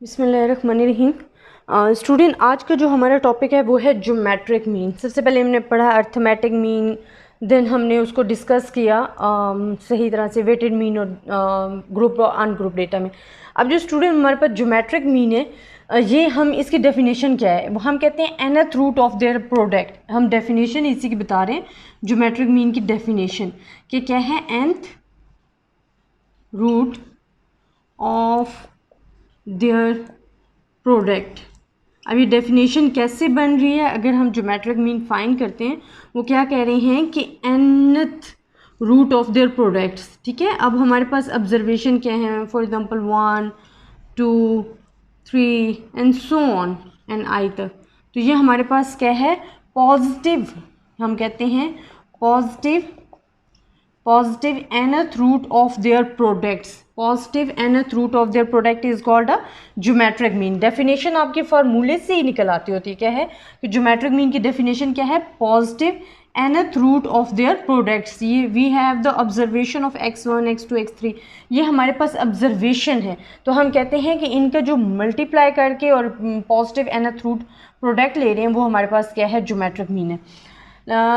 बिस्मिल्लाहिर्रहमानिर्रहीम। स्टूडेंट, आज का जो हमारा टॉपिक है वो है ज्योमेट्रिक मीन। सबसे पहले हमने पढ़ा अर्थमेटिक मीन, देन हमने उसको डिस्कस किया सही तरह से वेटेड मीन और ग्रुप और अनग्रुप डेटा में। अब जो स्टूडेंट हमारे पास ज्योमेट्रिक मीन है, ये हम इसकी डेफिनेशन क्या है, वो हम कहते हैं nth root of their product. हम डेफिनेशन इसी की बता रहे हैं, ज्योमेट्रिक मीन की डेफिनेशन कि क्या है, nth root of their product. अब ये डेफिनेशन कैसे बन रही है, अगर हम ज्योमेट्रिक मीन फाइंड करते हैं, वो क्या कह रहे हैं कि nth root of their products. ठीक है, अब हमारे पास ऑब्जर्वेशन क्या है, for example 1 2 3 and so on and I तक। तो ये हमारे पास क्या है, पॉजिटिव, हम कहते हैं positive nth root of their products। positive nth root of their product is called a geometric mean। definition आपके फार्मूले से ही निकल आती होती है। क्या है कि geometric mean की definition क्या है, positive nth root of their products। ये we have the observation of x1 x2 x3, ये हमारे पास observation है। तो हम कहते हैं कि इनका जो multiply करके और positive nth root product ले रहे हैं, वो हमारे पास क्या है, geometric mean है।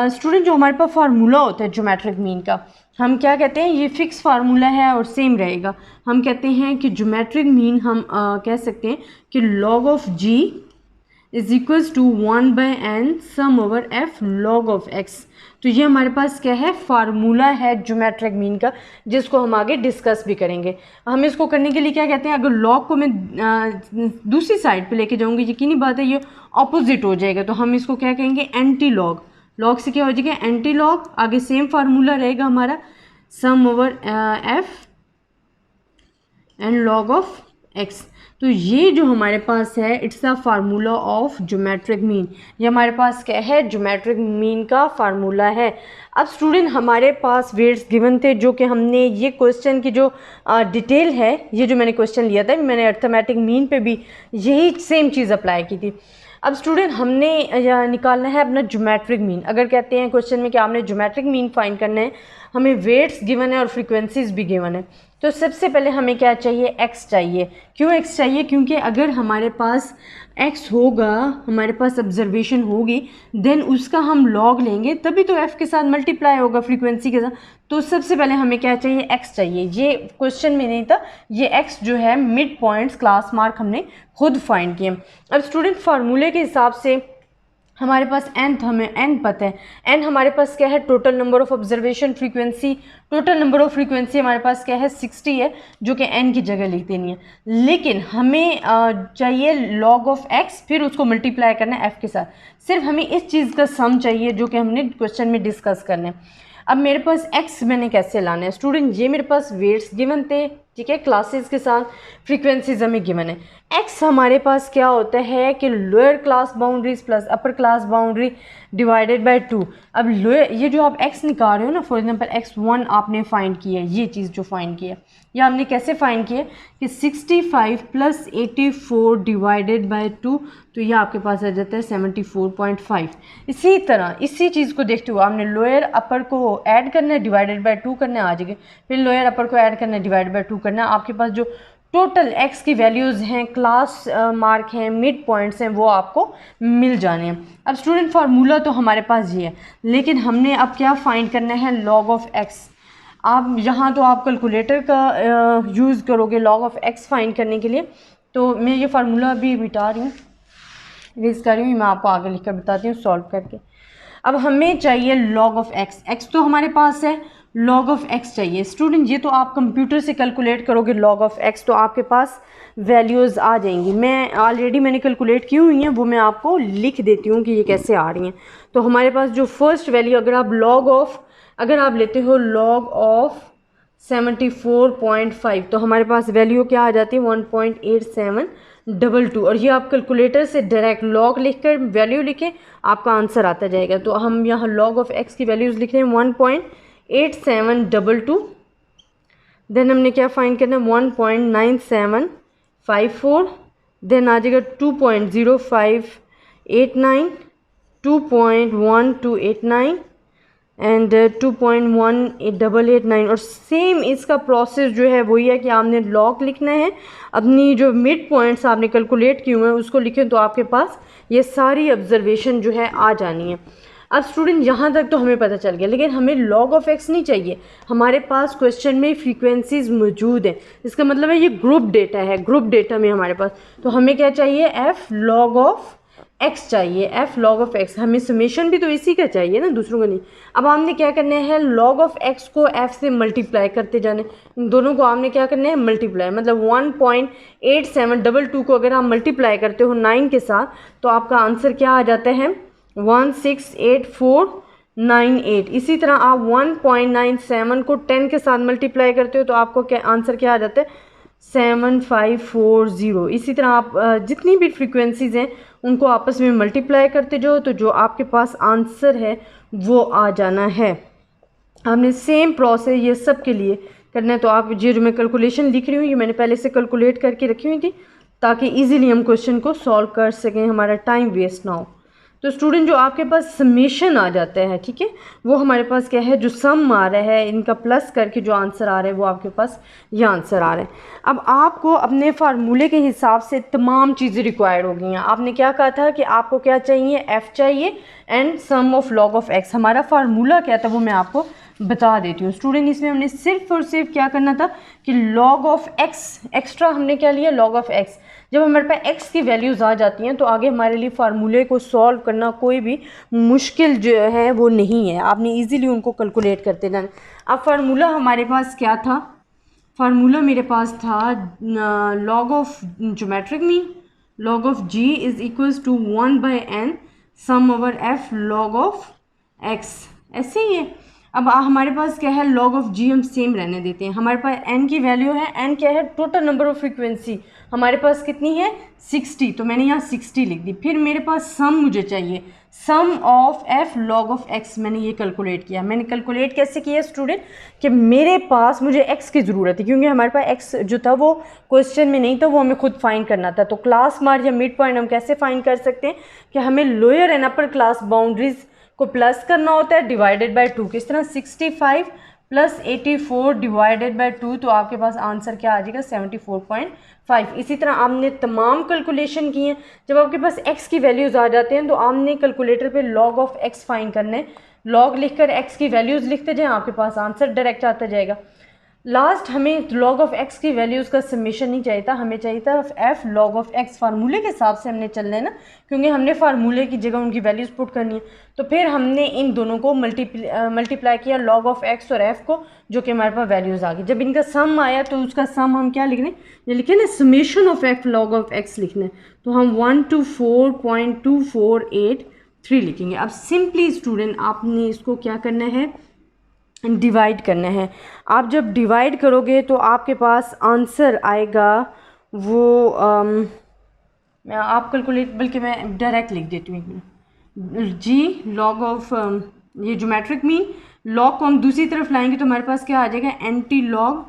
स्टूडेंट, जो हमारे पास फार्मूला होता है ज्योमेट्रिक मीन का, हम क्या कहते हैं, ये फिक्स फार्मूला है और सेम रहेगा। हम कहते हैं कि ज्योमेट्रिक मीन हम कह सकते हैं कि log of g is equals to 1/n sum over f log of x। तो ये हमारे पास क्या है, फार्मूला है ज्योमेट्रिक मीन का, जिसको हम आगे डिस्कस भी करेंगे। हम इसको करने के लिए क्या कहते हैं, अगर log को मैं दूसरी साइड पे लेके जाऊंगी, यकीनी बात है ये ऑपोजिट हो जाएगा, तो हम इसको क्या कहेंगे, एंटी लॉग। लॉग से क्या हो जाएगा, एंटी लॉग। आगे सेम फार्मूला रहेगा हमारा, sum over f and log of x. तो ये जो हमारे पास है, it's the formula of geometric mean. ये हमारे पास क्या है, ज्योमेट्रिक मीन का फार्मूला है। अब स्टूडेंट, हमारे पास वेट्स गिवन थे, जो कि हमने ये क्वेश्चन की जो डिटेल है, ये जो मैंने क्वेश्चन लिया था, मैंने अर्थमेटिक मीन पे भी यही सेम चीज़ अप्लाई की थी। अब स्टूडेंट, हमने निकालना है अपना ज्योमेट्रिक मीन। अगर कहते हैं क्वेश्चन में कि आपने ज्योमेट्रिक मीन फाइंड करना है, हमें वेट्स गिवन है और फ्रीक्वेंसीज भी गिवन है, तो सबसे पहले हमें क्या चाहिए, x चाहिए। क्यों x चाहिए, क्योंकि अगर हमारे पास x होगा, हमारे पास ऑब्जर्वेशन होगी, देन उसका हम लॉग लेंगे, तभी तो f के साथ मल्टीप्लाई होगा फ्रीक्वेंसी के साथ। तो सबसे पहले हमें क्या चाहिए, x चाहिए। ये क्वेश्चन में नहीं था, ये x जो है मिड पॉइंट्स क्लास मार्क हमने खुद फाइंड किए। अब स्टूडेंट, फार्मूले के हिसाब से हमारे पास nth, हमें n पता है, n हमारे पास क्या है, total number of observation frequency. Total number of frequency हमारे पास क्या है, 60 है, जो कि n की जगह लिख देनी है। लेकिन हमें चाहिए log ऑफ x, फिर उसको मल्टीप्लाई करना है f के साथ। सिर्फ हमें इस चीज़ का सम चाहिए, जो कि हमने क्वेश्चन में डिस्कस करना है। अब मेरे पास x मैंने कैसे लाना है, स्टूडेंट, ये मेरे पास वेट्स गिवन थे, ठीक है, क्लासेस के साथ फ्रीक्वेंसीज हमें गिवन है। x हमारे पास क्या होता है कि lower class boundaries plus upper class boundary divided by 2। अब लोअर, ये जो आप x निकाल रहे हो ना, फॉर एग्जांपल x1 आपने फाइंड किया, ये चीज़ जो फाइंड किया, या हमने कैसे फाइंड किया कि 65 प्लस 84 डिवाइडेड बाय 2, तो ये आपके पास आ जाता है 74.5। इसी तरह इसी चीज़ को देखते हुए आपने लोअर अपर को ऐड करना है, डिवाइडेड बाय 2 करना है आ जाएगा, फिर लोअर अपर को ऐड करना है, डिवाइडेड बाय 2 करना है। आपके पास जो टोटल x की वैल्यूज़ हैं, क्लास मार्क हैं, मिड पॉइंट्स हैं, वो आपको मिल जाने हैं। अब स्टूडेंट, फार्मूला तो हमारे पास ये है, लेकिन हमने अब क्या फाइंड करना है, log ऑफ x। आप यहाँ तो आप कैलकुलेटर का यूज़ करोगे log ऑफ x फाइंड करने के लिए। तो मैं ये फार्मूला अभी मिटा रही हूँ, रेज कर रही हूँ, मैं आपको आगे लिख कर बताती हूँ सॉल्व करके। अब हमें चाहिए log ऑफ x। x तो हमारे पास है, log ऑफ x चाहिए। स्टूडेंट, ये तो आप कंप्यूटर से कैलकुलेट करोगे log ऑफ x, तो आपके पास वैल्यूज़ आ जाएंगी। मैंने कैलकुलेट की हुई हैं, वो मैं आपको लिख देती हूँ कि ये कैसे आ रही हैं। तो हमारे पास जो फर्स्ट वैल्यू, अगर आप लेते हो log ऑफ 74.5, तो हमारे पास वैल्यू क्या आ जाती है, 1.8722। और ये आप कैलकुलेटर से डायरेक्ट log लिखकर वैल्यू लिखें, आपका आंसर आता जाएगा। तो हम यहाँ log ऑफ x की वैल्यूज़ लिख रहे हैं 1.8722। देन हमने क्या फाइंड करना है, 1.9754। देन आ जाएगा 2.0589, 2.1289 एंड 2.1889 और सेम इसका प्रोसेस जो है वही है कि आपने लॉग लिखना है, अपनी जो मिड पॉइंट्स आपने कैलकुलेट किए हुए हैं उसको लिखें तो आपके पास ये सारी ऑब्जर्वेशन जो है आ जानी है। अब स्टूडेंट यहाँ तक तो हमें पता चल गया, लेकिन हमें लॉग ऑफ एक्स नहीं चाहिए। हमारे पास क्वेश्चन में फ्रीक्वेंसीज मौजूद हैं, इसका मतलब है ये ग्रुप डेटा है, ग्रुप डेटा में हमारे पास। तो हमें क्या चाहिए, एफ लॉग ऑफ एक्स चाहिए, एफ लॉग ऑफ एक्स। हमें समेशन भी तो इसी का चाहिए ना, दूसरों का नहीं। अब आपने क्या करना है, लॉग ऑफ एक्स को एफ से मल्टीप्लाई करते जाने, इन दोनों को आपने क्या करना है, मल्टीप्लाई। मतलब 1.8722 को अगर आप मल्टीप्लाई करते हो 9 के साथ तो आपका आंसर क्या आ जाता है, 168,498। इसी तरह आप 1.97 को 10 के साथ मल्टीप्लाई करते हो तो आपको क्या आंसर क्या आ जाता है, 7540। इसी तरह आप जितनी भी फ्रीक्वेंसीज़ हैं उनको आपस में मल्टीप्लाई करते जाओ तो जो आपके पास आंसर है वो आ जाना है। आपने सेम प्रोसेस ये सब के लिए करना है। तो आप ये जो मैं कैलकुलेशन लिख रही हूँ ये मैंने पहले से कैलकुलेट करके रखी हुई थी ताकि इजीली हम क्वेश्चन को सॉल्व कर सकें, हमारा टाइम वेस्ट ना हो। तो स्टूडेंट जो आपके पास समेशन आ जाता है, ठीक है, वो हमारे पास क्या है, जो सम आ रहा है इनका प्लस करके जो आंसर आ रहा है वो आपके पास ये आंसर आ रहा है। अब आपको अपने फार्मूले के हिसाब से तमाम चीज़ें रिक्वायर्ड हो गई हैं। आपने क्या कहा था कि आपको क्या चाहिए, एफ़ चाहिए and sum of log of X. हमारा फार्मूला क्या था वो मैं आपको बता देती हूँ। स्टूडेंट इसमें हमने सिर्फ और सिर्फ क्या करना था कि लॉग ऑफ एक्स, एक्स्ट्रा हमने क्या लिया, लॉग ऑफ एक्स। जब हमारे पास एक्स की वैल्यूज़ आ जाती हैं तो आगे हमारे लिए फार्मूले को सॉल्व करना कोई भी मुश्किल जो है वो नहीं है, आपने इजीली उनको कैलकुलेट करते जाना। अब फार्मूला हमारे पास क्या था, फार्मूला मेरे पास था log of geometric mean, log of G is equals to 1/n sum over F log of X, ऐसे ही है। अब हमारे पास क्या है, लॉग ऑफ जी हम सेम रहने देते हैं। हमारे पास n की वैल्यू है, n क्या है, टोटल नंबर ऑफ फ्रीक्वेंसी हमारे पास कितनी है, 60, तो मैंने यहाँ 60 लिख दी। फिर मेरे पास सम मुझे चाहिए, sum of f log of x, मैंने ये कैलकुलेट किया। मैंने कैलकुलेट कैसे किया स्टूडेंट, कि मेरे पास मुझे एक्स की ज़रूरत है क्योंकि हमारे पास एक्स जो था वो क्वेश्चन में नहीं था, वो हमें खुद फाइंड करना था। तो क्लास मार्क या मिड पॉइंट हम कैसे फाइंड कर सकते हैं कि हमें lower and upper class boundaries को प्लस करना होता है डिवाइडेड बाय 2। किस तरह, 65 प्लस 84 डिवाइडेड बाय 2, तो आपके पास आंसर क्या आ जाएगा, 74.5। इसी तरह आपने तमाम कैलकुलेशन की हैं। जब आपके पास x की वैल्यूज़ आ जाते हैं तो आपने कैलकुलेटर पे log ऑफ x फाइंड करना है। log लिखकर x की वैल्यूज़ लिखते जाएं, आपके पास आंसर डायरेक्ट आता जाएगा। लास्ट हमें log ऑफ x की वैल्यूज़ का समेशन नहीं चाहिए था, हमें चाहिए था f log ऑफ x। फार्मूले के हिसाब से हमने चलना है ना, क्योंकि हमने फार्मूले की जगह उनकी वैल्यूज़ पुट करनी है। तो फिर हमने इन दोनों को मल्टीप्लाई किया, log ऑफ x और f को, जो कि हमारे पास वैल्यूज़ आ गई। जब इनका सम आया तो उसका सम हम क्या लिखने, ये लिखे ना, summation of f log of x लिखना है। तो हम 124.2483 लिखेंगे। अब सिंपली स्टूडेंट आपने इसको क्या करना है, डिवाइड करना है। आप जब डिवाइड करोगे तो आपके पास आंसर आएगा वो मैं आप कैलकुलेट, बल्कि मैं डायरेक्ट लिख देती हूँ, जी लॉग ऑफ ये ज्योमेट्रिक मीन, लॉग को हम दूसरी तरफ लाएंगे तो हमारे पास क्या आ जाएगा, एंटी लॉग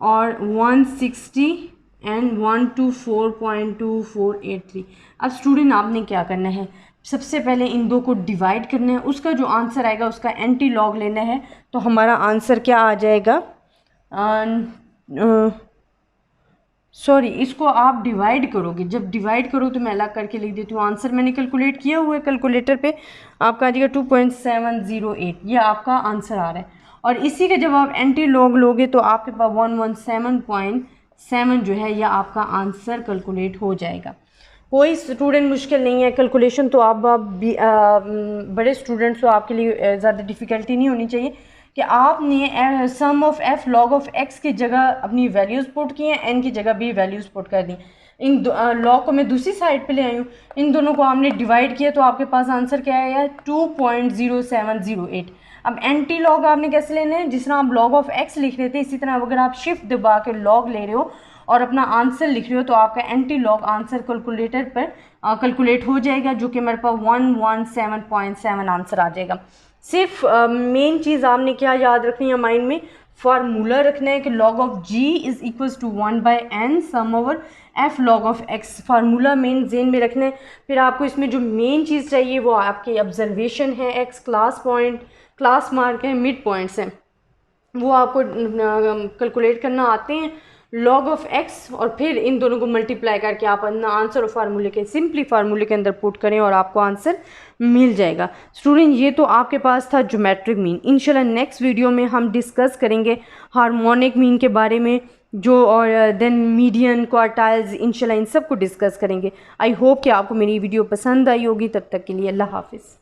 और 160 एंड 124.2483। अब स्टूडेंट आपने क्या करना है, सबसे पहले इन दो को डिवाइड करना है, उसका जो आंसर आएगा उसका एंटी लॉग लेना है। तो हमारा आंसर क्या आ जाएगा, सॉरी, इसको आप डिवाइड करोगे, जब डिवाइड करो तो मैं अलग करके लिख देती हूँ। आंसर मैंने कैलकुलेट किया हुआ है कैलकुलेटर पे, आपका आ जाएगा 2.708, ये आपका आंसर आ रहा है। और इसी का जब आप एंटी लॉग लोगे तो आपके पास 117.7 जो है यह आपका आंसर कैलकुलेट हो जाएगा। कोई स्टूडेंट मुश्किल नहीं है, कैलकुलेशन तो आप भी बड़े स्टूडेंट्स, तो आपके लिए ज़्यादा डिफ़िकल्टी नहीं होनी चाहिए कि आपने sum of f log of x की जगह अपनी वैल्यूज़ पुट की हैं, एन की जगह भी वैल्यूज़ पुट कर दी। इन लॉग को मैं दूसरी साइड पे ले आई हूँ, इन दोनों को आपने डिवाइड किया तो आपके पास आंसर क्या आया, 2.0708। अब एंटी लॉग आपने कैसे लेना है, जिस तरह आप लॉग ऑफ एक्स लिख रहे थे इसी तरह अगर आप शिफ्ट दबा के लॉग ले रहे हो और अपना आंसर लिख रहे हो तो आपका एंटी लॉग आंसर कैलकुलेटर पर कैलकुलेट हो जाएगा, जो कि मेरे पास 117.7 आंसर आ जाएगा। सिर्फ मेन चीज़ आपने क्या याद रखनी है माइंड में, फार्मूला रखना है कि log of g is equals to 1/n sum over f log of x। Formula मेन जेन में रखना है। फिर आपको इसमें जो मेन चीज़ चाहिए वो आपकी ऑब्जर्वेशन है, x class point, class mark है, मिड पॉइंट्स हैं, वो आपको कैलकुलेट करना आते हैं। लॉग ऑफ एक्स और फिर इन दोनों को मल्टीप्लाई करके आप अपना आंसर और फार्मूले के सिंपली फार्मूले के अंदर पुट करें और आपको आंसर मिल जाएगा। स्टूडेंट ये तो आपके पास था ज्योमेट्रिक मीन। इंशाल्लाह नेक्स्ट वीडियो में हम डिस्कस करेंगे हार्मोनिक मीन के बारे में, जो और देन मीडियन, क्वार्टाइल्स, इंशाल्लाह इन सब को डिस्कस करेंगे। आई होप कि आपको मेरी वीडियो पसंद आई होगी। तब तक के लिए अल्लाह हाफिज़।